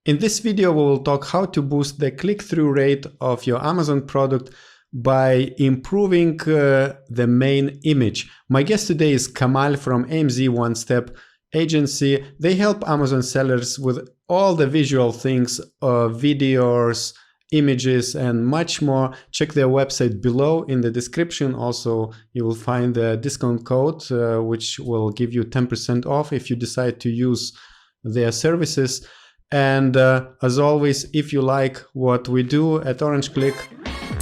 In this video, we will talk how to boost the click-through rate of your Amazon product by improving the main image. My guest today is Kamal from AMZ One Step agency. They help Amazon sellers with all the visual things, videos, images, and much more. Check their website below in the description. Also, you will find the discount code, which will give you 10% off if you decide to use their services. And as always, if you like what we do at Orange Click,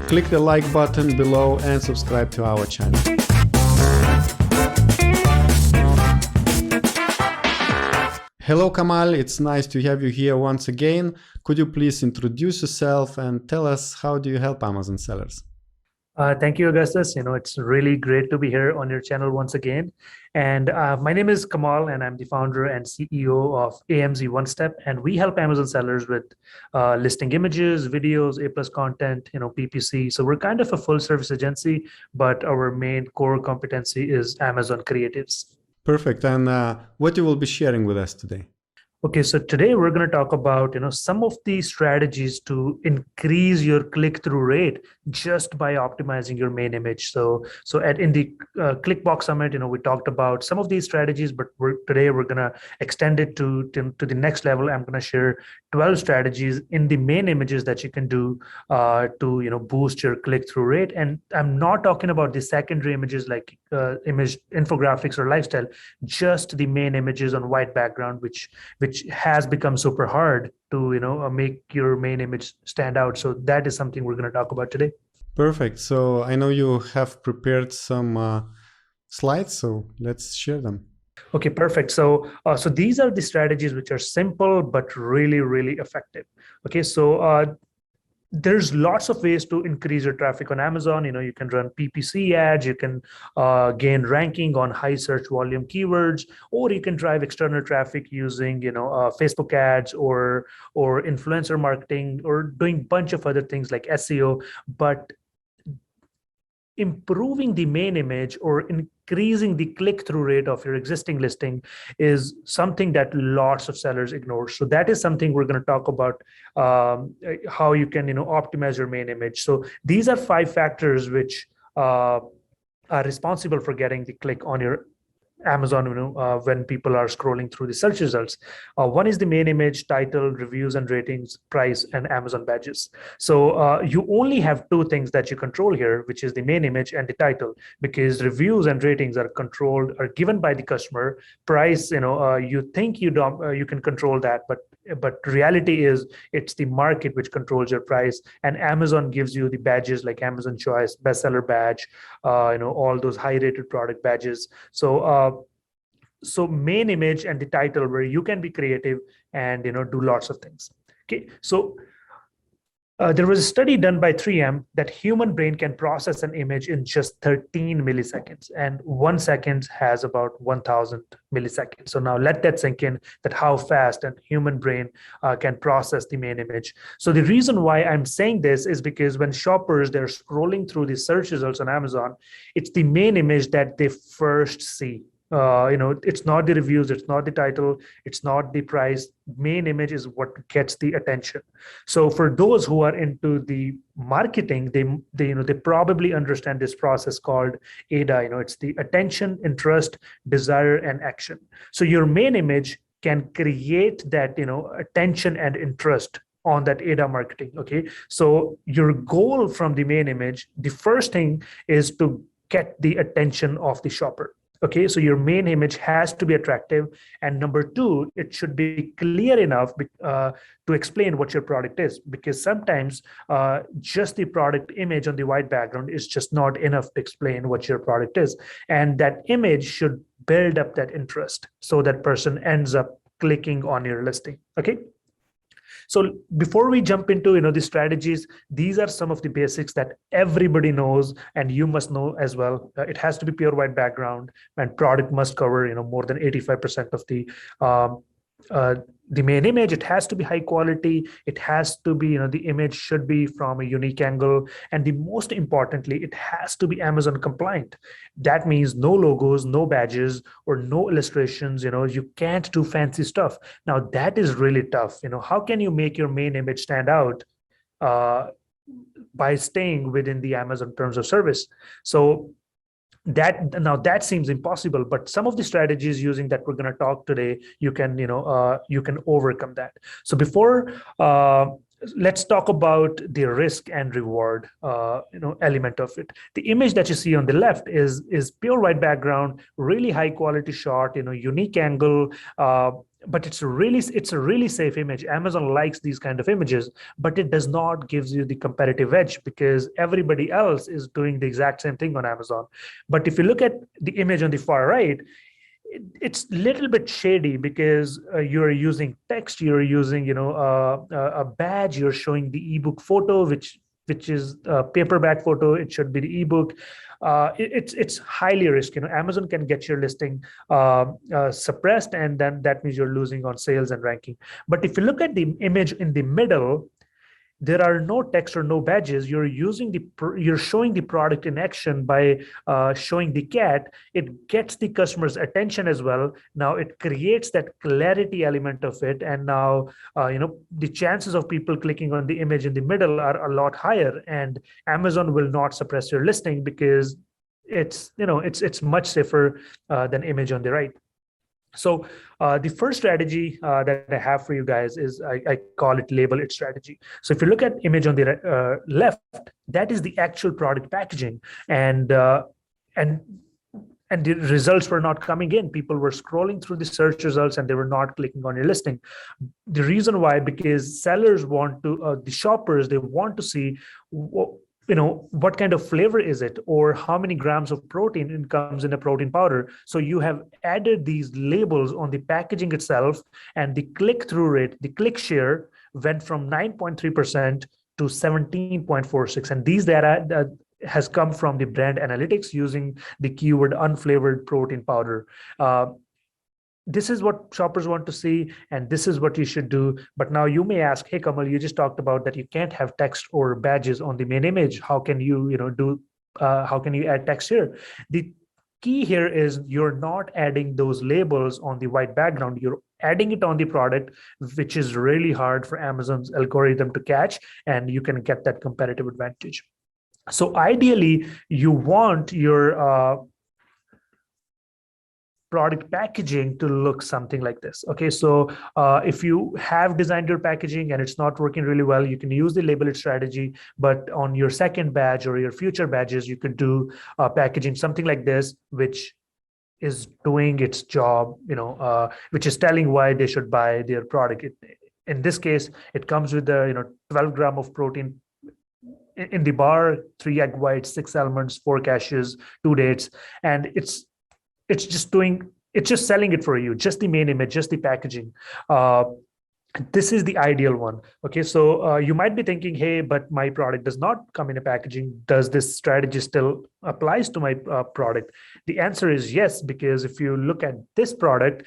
click the like button below and subscribe to our channel. Hello Kamal, it's nice to have you here once again. Could you please introduce yourself and tell us how do you help Amazon sellers? Thank you, Augustus. It's really great to be here on your channel once again. And my name is Kamal, and I'm the founder and CEO of AMZ One Step. And we help Amazon sellers with listing images, videos, A+ content, PPC. So we're kind of a full service agency, but our main core competency is Amazon creatives. Perfect. And what you will be sharing with us today? Okay, so today we're going to talk about some of the strategies to increase your click-through rate just by optimizing your main image. So in the ClickBox Summit, we talked about some of these strategies, but today we're going to extend it to the next level. I'm going to share 12 strategies in the main images that you can do to boost your click-through rate. And I'm not talking about the secondary images like image infographics or lifestyle, just the main images on white background, which has become super hard to make your main image stand out. So that is something we're going to talk about today. Perfect. So I know you have prepared some slides, so let's share them. Okay, perfect. So these are the strategies which are simple but really, really effective. Okay, so there's lots of ways to increase your traffic on Amazon. You can run PPC ads, you can gain ranking on high search volume keywords, or you can drive external traffic using Facebook ads or influencer marketing, or doing a bunch of other things like SEO. But improving the main image or increasing the click-through rate of your existing listing is something that lots of sellers ignore. So that is something we're going to talk about, how you can optimize your main image. So these are 5 factors which are responsible for getting the click on your Amazon when people are scrolling through the search results. One is the main image, title, reviews and ratings, price, and Amazon badges. So you only have 2 things that you control here, which is the main image and the title, because reviews and ratings are given by the customer. Price, you think you can control that, but reality is it's the market which controls your price, and Amazon gives you the badges like Amazon Choice, bestseller badge, all those high rated product badges. So main image and the title, where you can be creative and do lots of things. Okay, so there was a study done by 3M that human brain can process an image in just 13 milliseconds, and 1 second has about 1000 milliseconds. So now let that sink in, that how fast a human brain can process the main image. So the reason why I'm saying this is because when shoppers, they're scrolling through the search results on Amazon, it's the main image that they first see. It's not the reviews, it's not the title, it's not the price. Main image is what gets the attention. So for those who are into the marketing, they probably understand this process called ADA. It's the attention, interest, desire, and action. So your main image can create that attention and interest on that ADA marketing. Okay, so your goal from the main image, the first thing is to get the attention of the shopper. Okay, so your main image has to be attractive. And number 2, it should be clear enough to explain what your product is, because sometimes just the product image on the white background is just not enough to explain what your product is. And that image should build up that interest so that person ends up clicking on your listing. Okay. So before we jump into the strategies, these are some of the basics that everybody knows and you must know as well. It has to be pure white background, and product must cover more than 85% of the the main image, it has to be high quality. It has to be, the image should be from a unique angle. And the most importantly, it has to be Amazon compliant. That means no logos, no badges, or no illustrations. You can't do fancy stuff. Now that is really tough. How can you make your main image stand out by staying within the Amazon terms of service? So that seems impossible, but some of the strategies using that we're going to talk today, you can overcome that. So before let's talk about the risk and reward element of it. The image that you see on the left is pure white background, really high quality shot, unique angle, but it's a really safe image. Amazon likes these kind of images, but it does not gives you the competitive edge because everybody else is doing the exact same thing on Amazon. But if you look at the image on the far right, it's a little bit shady because you're using text, you're using a badge, you're showing the ebook photo, which is a paperback photo. It should be the ebook. It's highly risky. Amazon can get your listing suppressed, and then that means you're losing on sales and ranking. But if you look at the image in the middle, there are no text or no badges. You're showing the product in action by showing the cat. It gets the customer's attention as well. Now it creates that clarity element of it, and now the chances of people clicking on the image in the middle are a lot higher. And Amazon will not suppress your listing because it's much safer than image on the right. So the first strategy that I have for you guys is I call it label it strategy. So if you look at image on the left, that is the actual product packaging, and the results were not coming in. People were scrolling through the search results and they were not clicking on your listing. The reason why, because sellers want to, the shoppers, they want to see what kind of flavor is it, or how many grams of protein it comes in a protein powder. So you have added these labels on the packaging itself, and the click-through rate, the click share, went from 9.3% to 17.46%. And these data has come from the brand analytics using the keyword unflavored protein powder. This is what shoppers want to see, and this is what you should do. But now you may ask, hey, Kamal, you just talked about that you can't have text or badges on the main image. How can you, how can you add text here? The key here is you're not adding those labels on the white background. You're adding it on the product, which is really hard for Amazon's algorithm to catch, and you can get that competitive advantage. So ideally, you want your product packaging to look something like this. Okay, so if you have designed your packaging and it's not working really well, you can use the label it strategy, but on your second badge or your future badges, you could do packaging something like this, which is doing its job, which is telling why they should buy their product. In this case, it comes with the 12 gram of protein in the bar, 3 egg whites, 6 almonds, 4 cashews, 2 dates, and it's just selling it for you, just the main image, just the packaging. This is the ideal one. Okay, so you might be thinking, hey, but my product does not come in a packaging. Does this strategy still applies to my product? The answer is yes, because if you look at this product,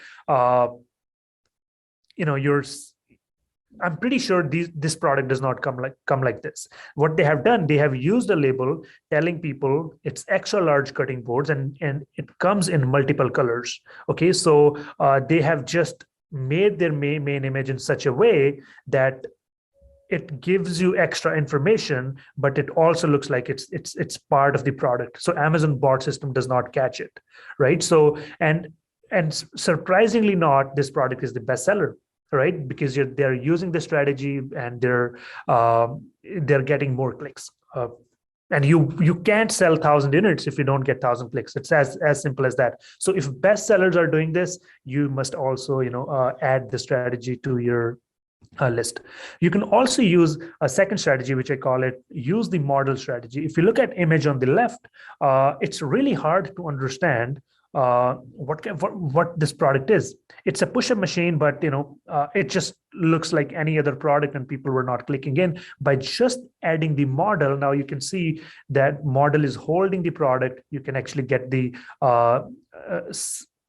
I'm pretty sure this product does not come like this. What they have done, they have used a label telling people it's extra large cutting boards, and it comes in multiple colors. Okay, so they have just made their main image in such a way that it gives you extra information, but it also looks like it's part of the product. So Amazon bot system does not catch it, right? So and surprisingly not, this product is the bestseller, right? Because they're using the strategy and they're getting more clicks. And you can't sell 1,000 units if you don't get 1,000 clicks. It's as simple as that. So if bestsellers are doing this, you must also add the strategy to your list. You can also use a second strategy, which I call it use the model strategy. If you look at image on the left, it's really hard to understand what this product is. It's a push-up machine, but it just looks like any other product, and people were not clicking in. By just adding the model, now you can see that model is holding the product. You can actually get the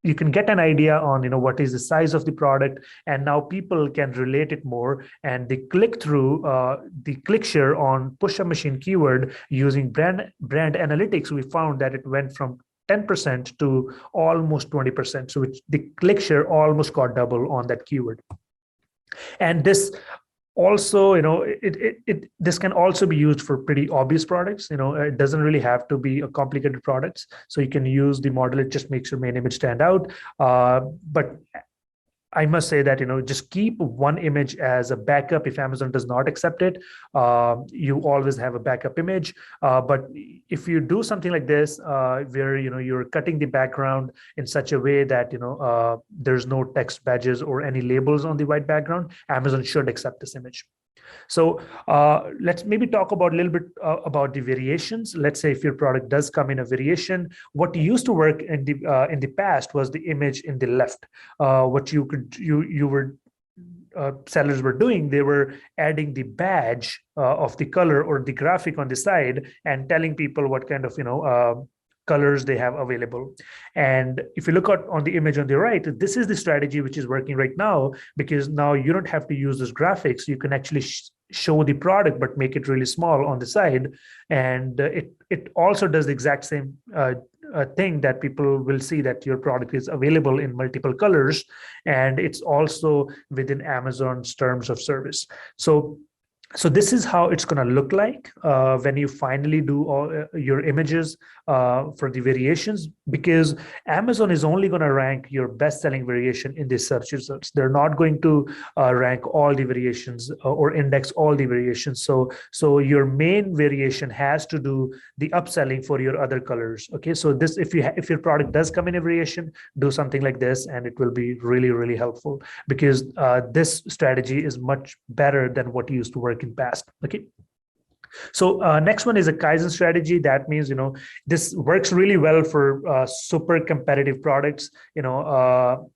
you can get an idea on, you know, what is the size of the product, and now people can relate it more, and the click through, the click share on push a machine keyword using brand analytics, we found that it went from 10% to almost 20%. So the click share almost got double on that keyword. And this also, you know, this can also be used for pretty obvious products. You know, it doesn't really have to be a complicated products. So you can use the model. It just makes your main image stand out. But I must say that, you know, just keep one image as a backup. If Amazon does not accept it, you always have a backup image. But if you do something like this, where, you know, you're cutting the background in such a way that, you know, there's no text badges or any labels on the white background, Amazon should accept this image. So let's maybe talk about a little bit about the variations. Let's say if your product does come in a variation, what used to work in the past was the image in the left. What sellers were doing, they were adding the badge of the color or the graphic on the side and telling people what kind of, you know, colors they have available. And if you look at on the image on the right, this is the strategy which is working right now, because now you don't have to use those graphics. You can actually show the product, but make it really small on the side. And it also does the exact same thing, that people will see that your product is available in multiple colors. And it's also within Amazon's terms of service. So this is how it's going to look like when you finally do all your images for the variations, because Amazon is only going to rank your best-selling variation in the search results. They're not going to rank all the variations or index all the variations. So your main variation has to do the upselling for your other colors. Okay, so this, if your product does come in a variation, do something like this, and it will be really, really helpful, because this strategy is much better than what used to work in past. Okay, so next one is a Kaizen strategy. That means, you know, this works really well for super competitive products, you know,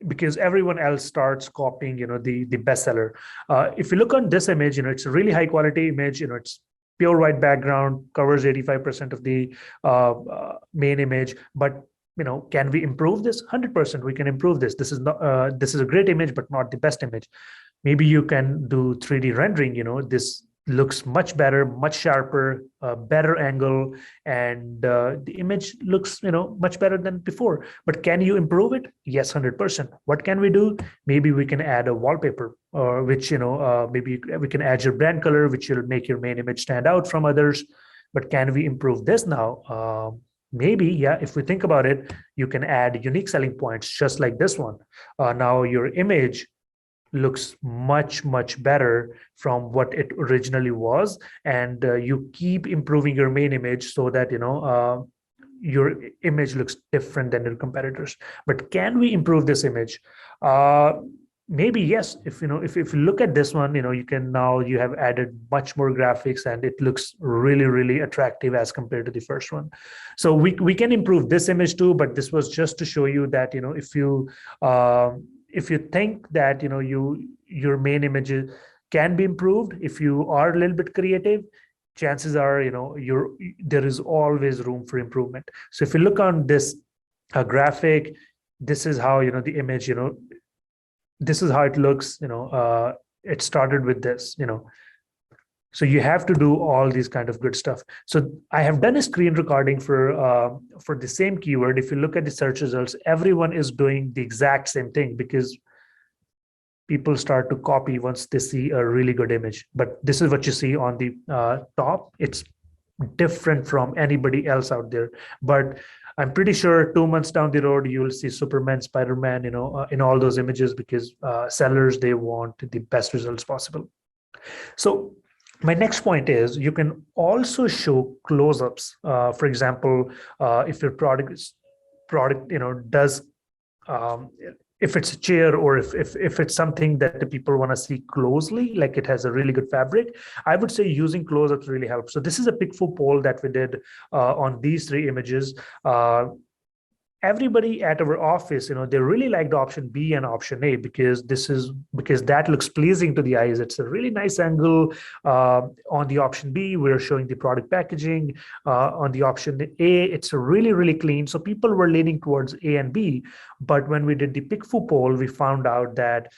because everyone else starts copying, you know, the bestseller. If you look on this image, you know, it's a really high quality image. You know, it's pure white background, covers 85% of the main image. But, you know, can we improve this? 100% we can improve this. This is not this is a great image, but not the best image. Maybe you can do 3D rendering. You know, this looks much better, much sharper, better angle, and the image looks, you know, much better than before. But can you improve it? Yes, 100%. What can we do? Maybe we can add a wallpaper, or which, you know, maybe we can add your brand color, which will make your main image stand out from others. But can we improve this now? Maybe, yeah, if we think about it, you can add unique selling points just like this one. Now your image looks much, much better from what it originally was. And you keep improving your main image so that, you know, your image looks different than your competitors. But can we improve this image? Maybe yes. If you know, if you look at this one, you know, you have added much more graphics, and it looks really, really attractive as compared to the first one. So we can improve this image too, but this was just to show you that, you know, if you think that, you know, your main images can be improved, if you are a little bit creative, chances are, you know, there is always room for improvement. So if you look on this graphic, this is how, you know, the image, you know, this is how it looks. You know, it started with this, you know. So you have to do all these kind of good stuff. So I have done a screen recording for the same keyword. If you look at the search results, everyone is doing the exact same thing, because people start to copy once they see a really good image. But this is what you see on the top. It's different from anybody else out there. But I'm pretty sure 2 months down the road, you will see Superman, Spider-Man, you know, in all those images, because sellers, they want the best results possible. So my next point is, you can also show close-ups. For example, if your product, you know, does, if it's a chair, or if it's something that the people want to see closely, like it has a really good fabric, I would say using close-ups really helps. So this is a Pixel poll that we did on these 3 images. everybody at our office, they really liked option B and option A because that looks pleasing to the eyes. It's a really nice angle. On the option B, we're showing the product packaging. On the option A, it's really, really clean. So people were leaning towards A and B. But when we did the PickFu poll, we found out that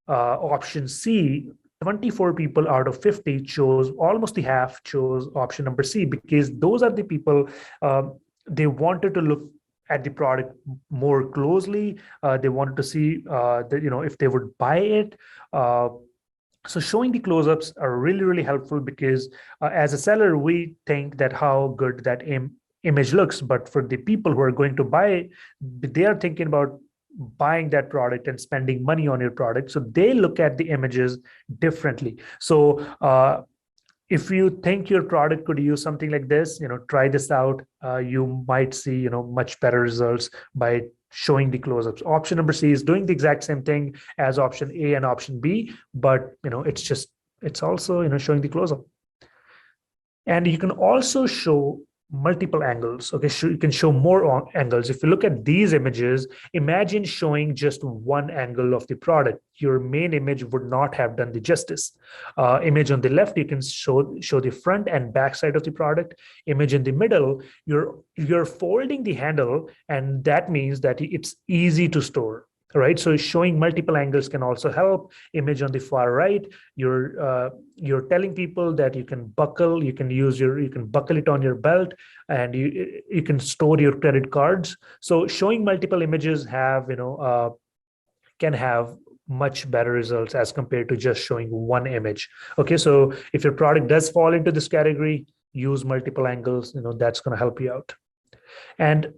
option C, 24 people out of 50 chose, almost the half chose option number C, because those are the people, they wanted to look at the product more closely. They wanted to see that, if they would buy it. So showing the close-ups are really, really helpful because as a seller, we think that how good that image looks, but for the people who are going to buy, they are thinking about buying that product and spending money on your product. So they look at the images differently. So if you think your product could use something like this, try this out. You might see, much better results by showing the close-ups. Option number C is doing the exact same thing as option A and option B, but it's also showing the close-up. And you can also show multiple angles. Okay, so you can show more angles. If you look at these images, imagine showing just one angle of the product. Your main image would not have done the justice. Image on the left, you can show the front and back side of the product. Image in the middle, you're folding the handle, and that means that it's easy to store. Right, so showing multiple angles can also help. Image on the far right, you're telling people that you can buckle it on your belt, and you can store your credit cards. So showing multiple images can have much better results as compared to just showing one image. Okay, so if your product does fall into this category, use multiple angles. That's going to help you out. And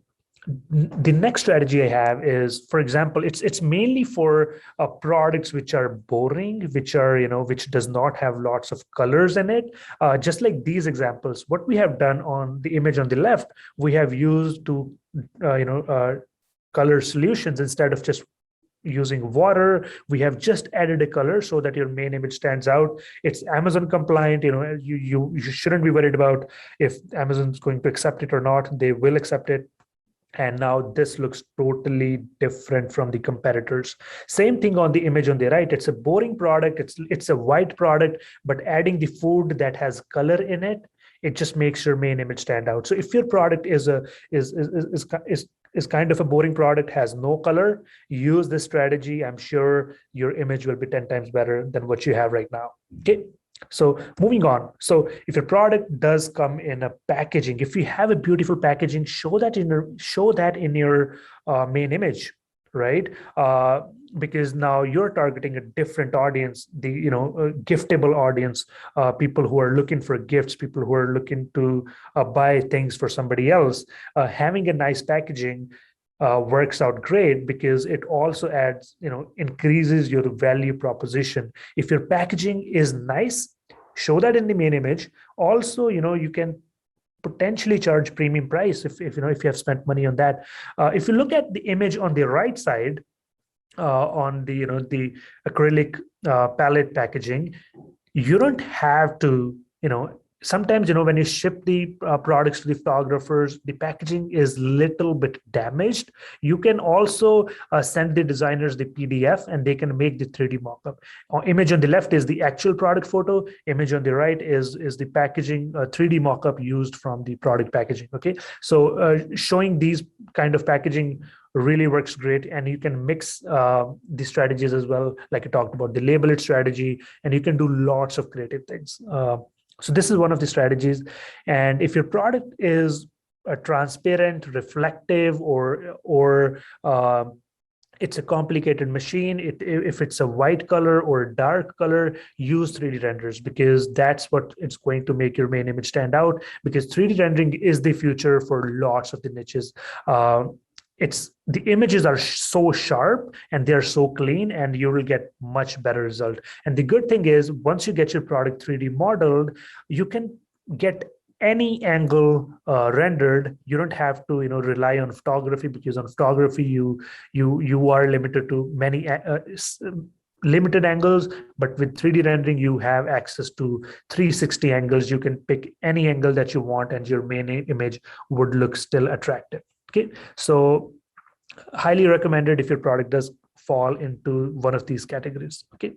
the next strategy I have is, for example, it's mainly for products which are boring, which does not have lots of colors in it. Just like these examples, what we have done on the image on the left, we have used to color solutions instead of just using water. We have just added a color so that your main image stands out. It's Amazon compliant. You shouldn't be worried about if Amazon's going to accept it or not. They will accept it. And now this looks totally different from the competitors. Same thing on the image on the right. It's a boring product. It's a white product, but adding the food that has color in it, it just makes your main image stand out. So if your product is kind of a boring product, has no color, use this strategy. I'm sure your image will be 10 times better than what you have right now. Okay. So moving on. So if your product does come in a packaging, if you have a beautiful packaging, show that in your main image, right? Because now you're targeting a different audience, the giftable audience, people who are looking for gifts, people who are looking to buy things for somebody else. Having a nice packaging works out great because it also adds, increases your value proposition. If your packaging is nice, show that in the main image. Also, you can potentially charge premium price if you have spent money on that. If you look at the image on the right side, on the acrylic palette packaging, you don't have to, sometimes, when you ship the products to the photographers, the packaging is little bit damaged. You can also send the designers the PDF and they can make the 3D mockup. Image on the left is the actual product photo. Image on the right is the packaging 3D mockup used from the product packaging. Okay, so showing these kind of packaging really works great, and you can mix the strategies as well. Like I talked about the label it strategy, and you can do lots of creative things. So this is one of the strategies. And if your product is transparent, reflective, or it's a complicated machine, if it's a white color or a dark color, use 3D renders, because that's what it's going to make your main image stand out, because 3D rendering is the future for lots of the niches. The images are so sharp and they're so clean, and you will get much better result. And the good thing is, once you get your product 3D modeled, you can get any angle rendered. You don't have to rely on photography, because on photography you are limited to many limited angles. But with 3D rendering, you have access to 360 angles. You can pick any angle that you want, and your main image would look still attractive. Okay, so highly recommended if your product does fall into one of these categories. Okay,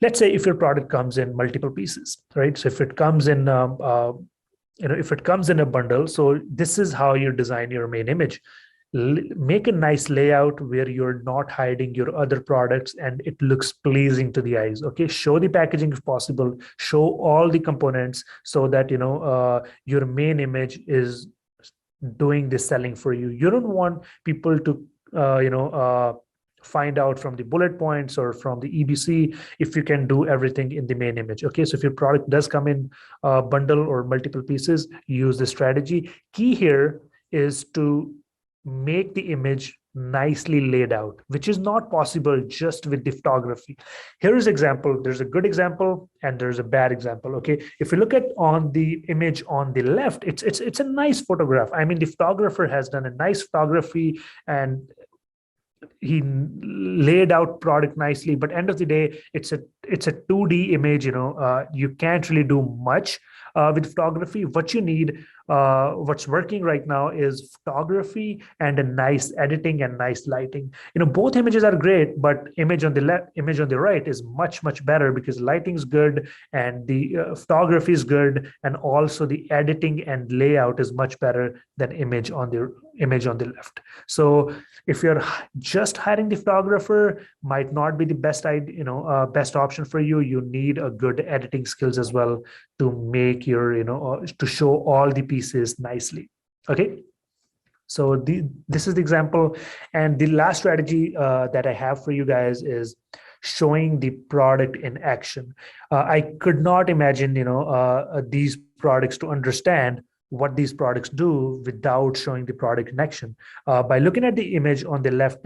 let's say if your product comes in multiple pieces, right? So if it comes in if it comes in a bundle, so this is how you design your main image. Make a nice layout where you're not hiding your other products and it looks pleasing to the eyes. Okay, show the packaging if possible, show all the components so that your main image is doing the selling for you. You don't want people to find out from the bullet points or from the EBC if you can do everything in the main image. Okay, so if your product does come in a bundle or multiple pieces, use the strategy. Key here is to make the image nicely laid out, which is not possible just with the photography. Here is example. There's a good example and there's a bad example. Okay, if you look at on the image on the left, it's a nice photograph. I mean, the photographer has done a nice photography and he laid out product nicely, but end of the day, it's a 2D image. You can't really do much with photography. What you need, what's working right now is photography and a nice editing and nice lighting. Both images are great, but image on the left, image on the right is much better because lighting is good and the photography is good, and also the editing and layout is much better than image on the left. So if you're just hiring the photographer, might not be the best best option for you. You need a good editing skills as well to make your to show all the pieces nicely. Okay, so this is the example, and the last strategy that I have for you guys is showing the product in action. I could not imagine these products to understand what these products do without showing the product in action. By looking at the image on the left,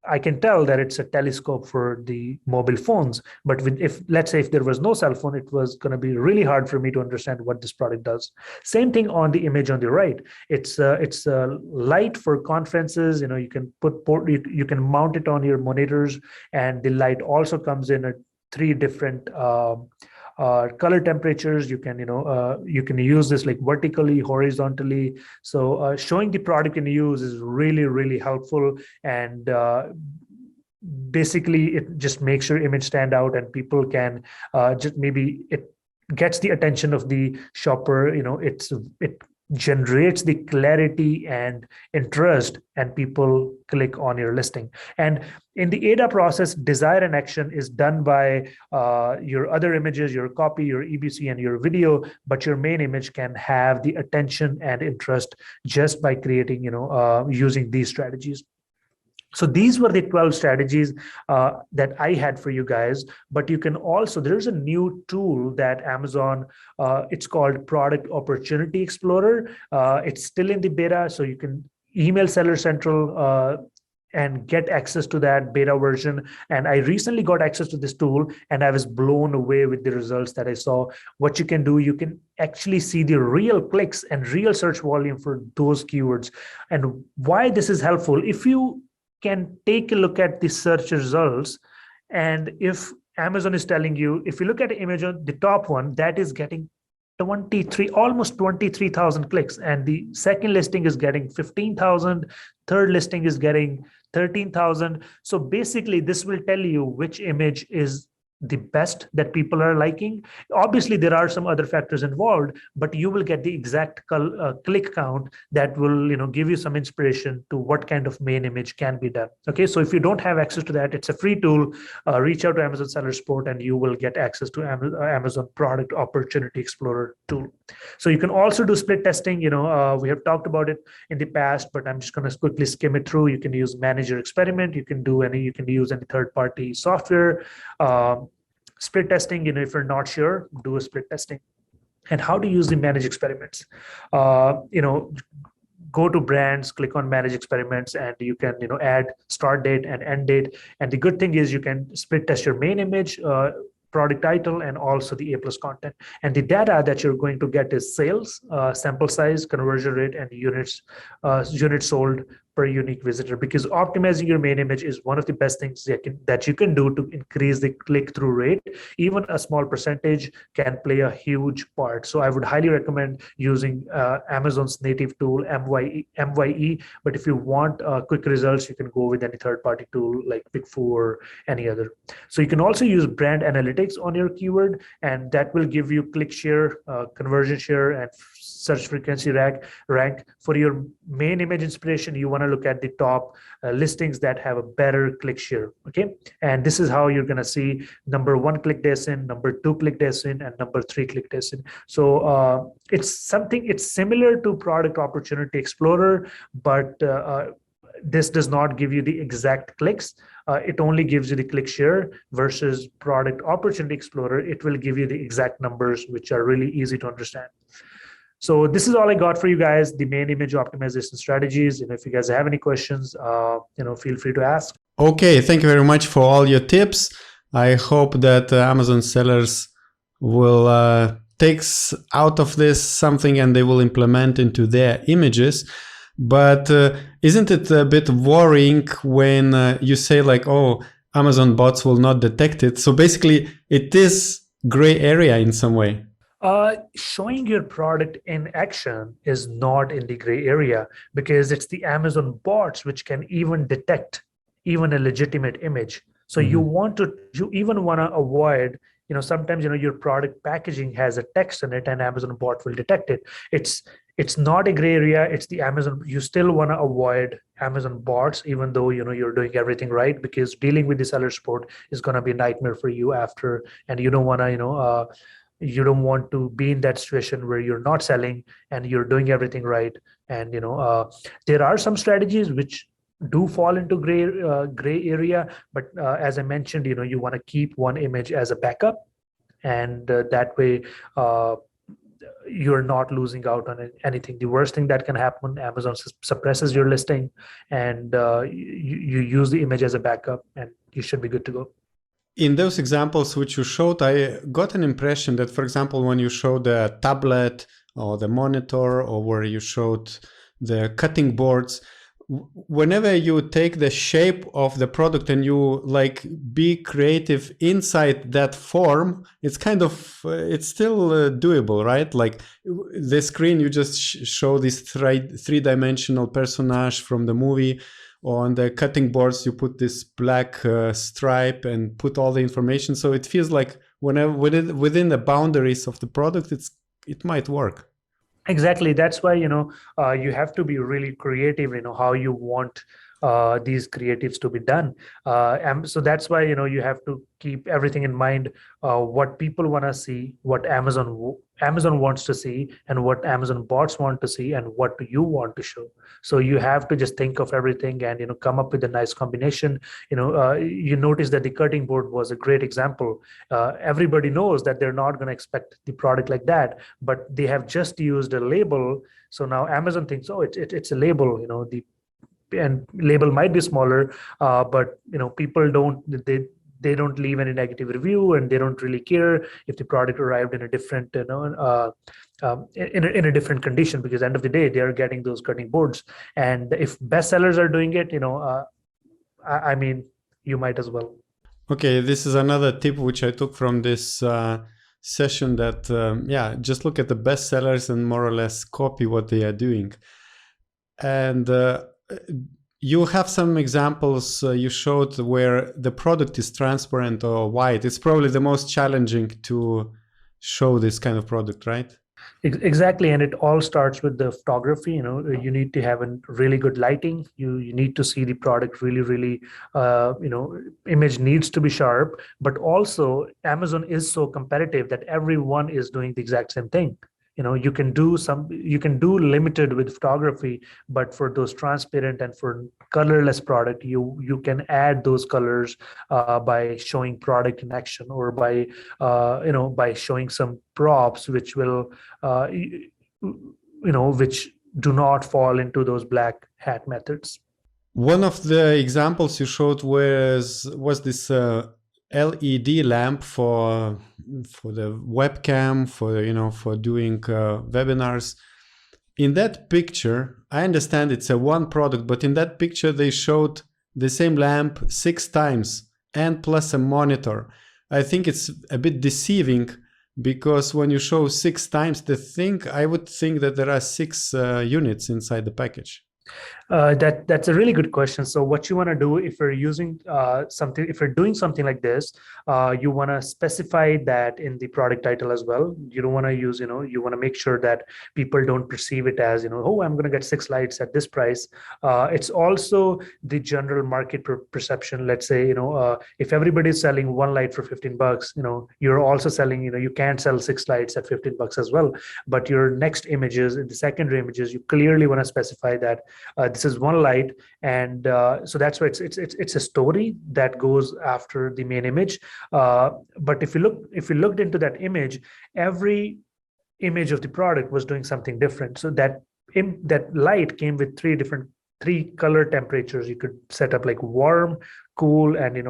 I can tell that it's a telescope for the mobile phones. But let's say if there was no cell phone, it was going to be really hard for me to understand what this product does. Same thing on the image on the right. It's a light for conferences. You can you can mount it on your monitors, and the light also comes in 3 different color temperatures. You can use this like vertically, horizontally. So showing the product in use is really helpful, and basically it just makes your image stand out, and people can just maybe it gets the attention of the shopper. It generates the clarity and interest, and people click on your listing. And in the ADA process, desire and action is done by your other images, your copy, your EBC, and your video, but your main image can have the attention and interest just by creating, using these strategies. So these were the 12 strategies that I had for you guys. But you can also, there's a new tool that Amazon, it's called Product Opportunity Explorer. It's still in the beta, so you can email Seller Central and get access to that beta version. And I recently got access to this tool, and I was blown away with the results that I saw. What you can do, you can actually see the real clicks and real search volume for those keywords. And why this is helpful, if you can take a look at the search results, and if Amazon is telling you, if you look at the image on the top one, that is getting almost 23,000 clicks, and the second listing is getting 15,000, third listing is getting 13,000. So basically this will tell you which image is the best that people are liking. Obviously, there are some other factors involved, but you will get the exact click count that will give you some inspiration to what kind of main image can be done. Okay, so if you don't have access to that, it's a free tool. Reach out to Amazon Seller Support and you will get access to Amazon Product Opportunity Explorer tool. So you can also do split testing. We have talked about it in the past, but I'm just going to quickly skim it through. You can use Manager Experiment. You can use any third-party software. Split testing, if you're not sure, do a split testing. And how to use the Manage Experiments. Go to brands, click on Manage Experiments, and you can add start date and end date. And the good thing is you can split test your main image, product title, and also the A+ content. And the data that you're going to get is sales, sample size, conversion rate, and units sold per unique visitor, because optimizing your main image is one of the best things that you can do to increase the click-through rate. Even a small percentage can play a huge part. So I would highly recommend using Amazon's native tool, MYE. But if you want quick results, you can go with any third-party tool like Pick4 or any other. So you can also use brand analytics on your keyword, and that will give you click share, conversion share, and search frequency rank. For your main image inspiration, you want to look at the top listings that have a better click share. Okay, and this is how you're going to see number 1 click days in, number 2 click days in, and number 3 click days in. So it's similar to Product Opportunity Explorer, but this does not give you the exact clicks. It only gives you the click share, versus Product Opportunity Explorer. It will give you the exact numbers, which are really easy to understand. So this is all I got for you guys, the main image optimization strategies. If you guys have any questions, feel free to ask. Okay, thank you very much for all your tips. I hope that Amazon sellers will take out of this something and they will implement into their images. But isn't it a bit worrying when you say like, oh, Amazon bots will not detect it? So basically it is gray area in some way. Showing your product in action is not in the gray area, because it's the Amazon bots which can even detect even a legitimate image. So you even want to avoid, sometimes, your product packaging has a text in it and Amazon bot will detect it. It's not a gray area. It's the Amazon. You still want to avoid Amazon bots, even though, you're doing everything right, because dealing with the seller support is going to be a nightmare for you after, and you don't want to, you don't want to be in that situation where you're not selling and you're doing everything right. And there are some strategies which do fall into gray area, but as I mentioned, you want to keep one image as a backup, and that way you're not losing out on anything. The worst thing that can happen, Amazon suppresses your listing, and you use the image as a backup, and you should be good to go. In those examples which you showed, I got an impression that, for example, when you showed the tablet or the monitor, or where you showed the cutting boards, whenever you take the shape of the product and you like be creative inside that form, it's kind of, it's still doable, right? Like the screen, you just show this three-dimensional personage from the movie. On the cutting boards, you put this black stripe and put all the information. So it feels like whenever within the boundaries of the product, it might work. Exactly. That's why, you have to be really creative, how you want these creatives to be done. And so that's why, you have to keep everything in mind, what people want to see, what Amazon wants to see, and what Amazon bots want to see, and what do you want to show. So you have to just think of everything and, come up with a nice combination. You notice that the cutting board was a great example. Everybody knows that they're not going to expect the product like that, but they have just used a label. So now Amazon thinks, oh, it's a label, and label might be smaller, but people they don't leave any negative review, and they don't really care if the product arrived in a different in a different condition, because end of the day they are getting those cutting boards. And if bestsellers are doing it, I mean, you might as well. Okay, this is another tip which I took from this session, that just look at the bestsellers and more or less copy what they are doing. And you have some examples you showed where the product is transparent or white. It's probably the most challenging to show this kind of product, right? Exactly, and it all starts with the photography. You need to have a really good lighting. You need to see the product really, image needs to be sharp. But also, Amazon is so competitive that everyone is doing the exact same thing. You can do limited with photography, but for those transparent and for colorless product, you can add those colors by showing product in action, or by by showing some props which will which do not fall into those black hat methods. One of the examples you showed was this LED lamp for the webcam, for doing webinars. in that picture, I understand it's a one product, but in that picture they showed the same lamp 6 times and plus a monitor. I think it's a bit deceiving because when you show 6 times the thing, I would think that there are 6 units inside the package. That's a really good question. So what you want to do if you're using if you're doing something like this, you want to specify that in the product title as well. You don't want to use, you want to make sure that people don't perceive it as, oh, I'm going to get 6 lights at this price. It's also the general market perception. Let's say, if everybody's selling 1 light for $15, you're also selling, you can't sell 6 lights at $15 as well. But your next images, in the secondary images, you clearly want to specify that this is 1 light, and so that's why it's a story that goes after the main image. But if you looked into that image, every image of the product was doing something different. So that light came with 3 color temperatures. You could set up like warm, cool, and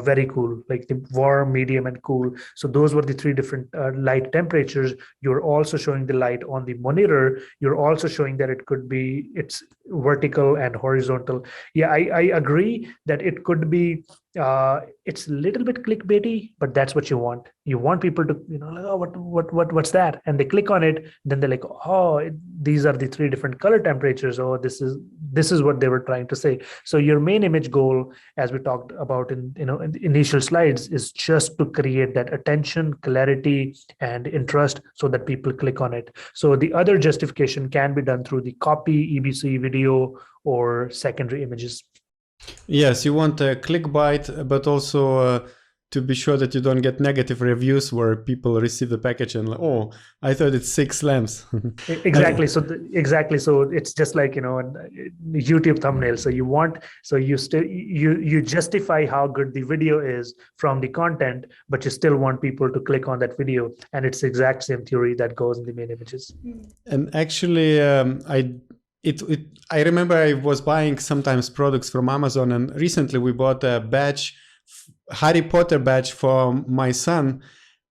very cool, like the warm, medium, and cool. So those were the 3 different light temperatures. You're also showing the light on the monitor. You're also showing that it's vertical and horizontal. Yeah, I agree that it could be it's a little bit clickbaity, but that's what you want. You want people to like, oh, what's that, and they click on it, then they're like, oh, these are the 3 different color temperatures. Oh, this is what they were trying to say. So your main image goal, as we talked about in in the initial slides, is just to create that attention, clarity, and interest so that people click on it. So the other justification can be done through the copy, EBC, video, or secondary images. Yes, you want a clickbait, but also to be sure that you don't get negative reviews where people receive the package and like, oh, I thought it's 6 lamps. Exactly. So it's just like, a YouTube thumbnail. So you justify how good the video is from the content, but you still want people to click on that video. And it's the exact same theory that goes in the main images. And actually, I remember I was buying sometimes products from Amazon, and recently we bought a badge, Harry Potter badge for my son.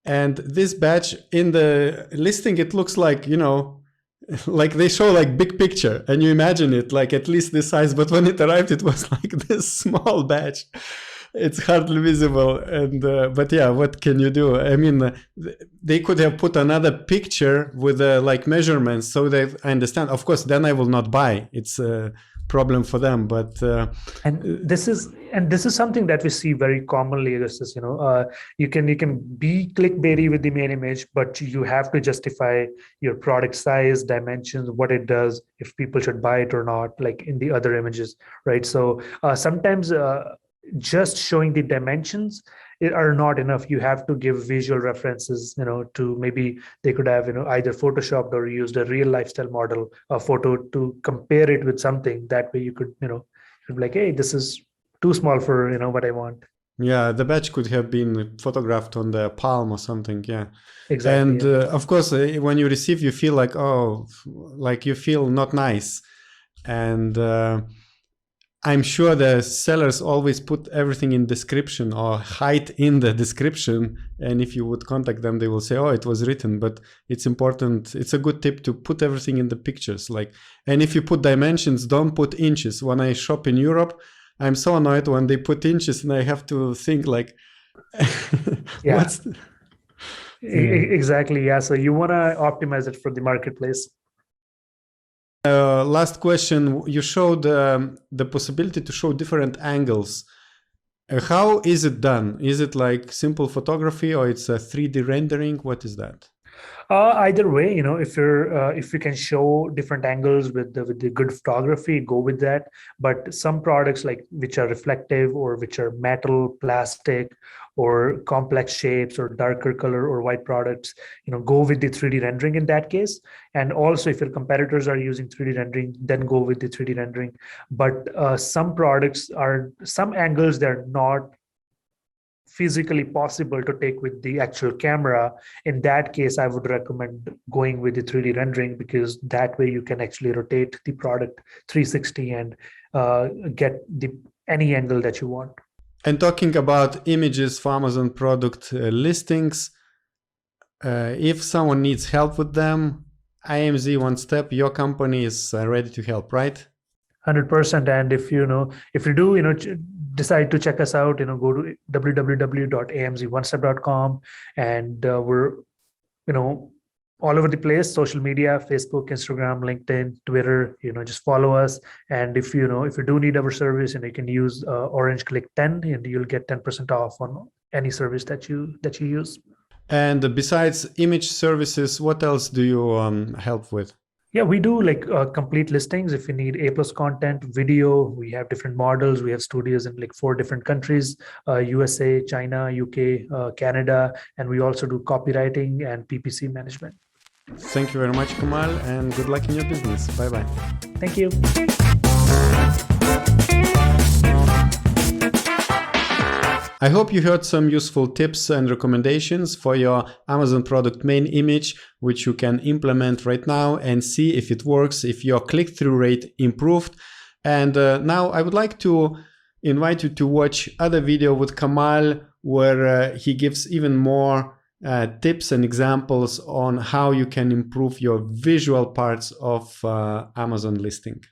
And this badge in the listing, it looks like, like they show like big picture and you imagine it like at least this size. But when it arrived, it was like this small badge. It's hardly visible. And but yeah, what can you do? I mean, they could have put another picture with like measurements so that I understand. Of course, then I will not buy. It's a problem for them. But and this is something that we see very commonly. Augustus, you can be clickbaity with the main image, but you have to justify your product size, dimensions, what it does, if people should buy it or not, like in the other images, right? So sometimes just showing the dimensions are not enough. You have to give visual references, to maybe they could have, either photoshopped or used a real lifestyle model, a photo to compare it with something. That way you could, you'd be like, hey, this is too small for, what I want. Yeah, the badge could have been photographed on the palm or something. Yeah, exactly. And of course, when you receive, you feel like, oh, like you feel not nice. And I'm sure the sellers always put everything in description or hide in the description. And if you would contact them, they will say, oh, it was written. But it's important. It's a good tip to put everything in the pictures. And if you put dimensions, don't put inches. When I shop in Europe, I'm so annoyed when they put inches and I have to think like, yeah. Exactly. Yeah. So you want to optimize it for the marketplace. Last question, you showed the possibility to show different angles. How is it done? Is it like simple photography or it's a 3D rendering? What is that? Either way, if you can show different angles with the good photography, go with that. But some products which are reflective or which are metal, plastic, or complex shapes or darker color or white products, go with the 3D rendering in that case. And also if your competitors are using 3D rendering, then go with the 3D rendering. But some angles, they're not physically possible to take with the actual camera. In that case, I would recommend going with the 3D rendering, because that way you can actually rotate the product 360 and get any angle that you want. And talking about images for Amazon product listings, if someone needs help with them, AMZ One Step, your company is ready to help, right? 100%. And if if you do decide to check us out, go to www.amz1step.com, and we're all over the place: social media, Facebook, Instagram, LinkedIn, Twitter. Just follow us. And if you do need our service, you can use Orange Click 10, and you'll get 10% off on any service that you use. And besides image services, what else do you help with? Yeah, we do like complete listings. If you need A+ content, video, we have different models. We have studios in like 4 different countries: USA, China, UK, Canada, and we also do copywriting and PPC management. Thank you very much, Kamal, and good luck in your business. Bye-bye. Thank you. I hope you heard some useful tips and recommendations for your Amazon product main image, which you can implement right now and see if it works, if your click-through rate improved. And now I would like to invite you to watch other video with Kamal, where he gives even more tips and examples on how you can improve your visual parts of Amazon listing.